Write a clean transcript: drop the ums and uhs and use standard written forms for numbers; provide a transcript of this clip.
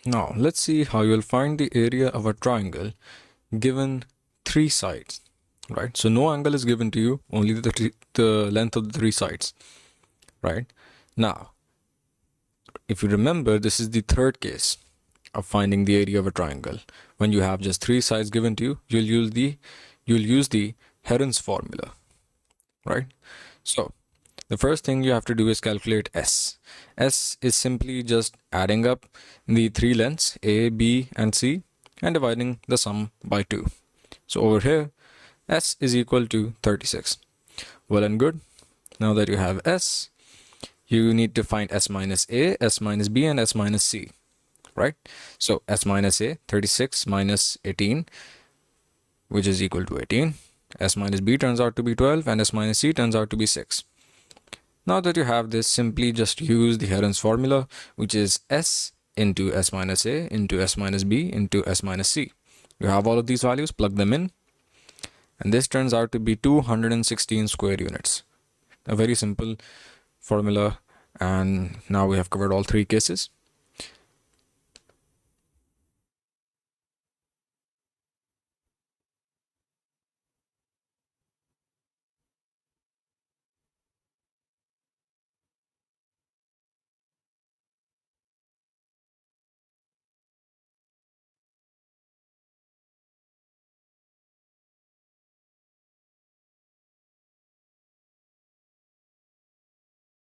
Now let's see how you'll find the area of a triangle given three sides, right? So no angle is given to you, only the length of the three sides, right? Now, if you remember, this is the third case of finding the area of a triangle. When you have just three sides given to you, you'll use the Heron's formula, right? So the first thing you have to do is calculate S. S is simply just adding up the three lengths A, B, and C and dividing the sum by 2. So over here, S is equal to 36. Well and good. Now that you have S, you need to find S minus A, S minus B, and S minus C, right? So S minus A, 36 minus 18, which is equal to 18. S minus B turns out to be 12, and S minus C turns out to be 6. Now that you have this, simply just use the Heron's formula, which is S into S minus A into S minus B into S minus C. You have all of these values, plug them in, and this turns out to be 216 square units. A very simple formula, and now we have covered all three cases.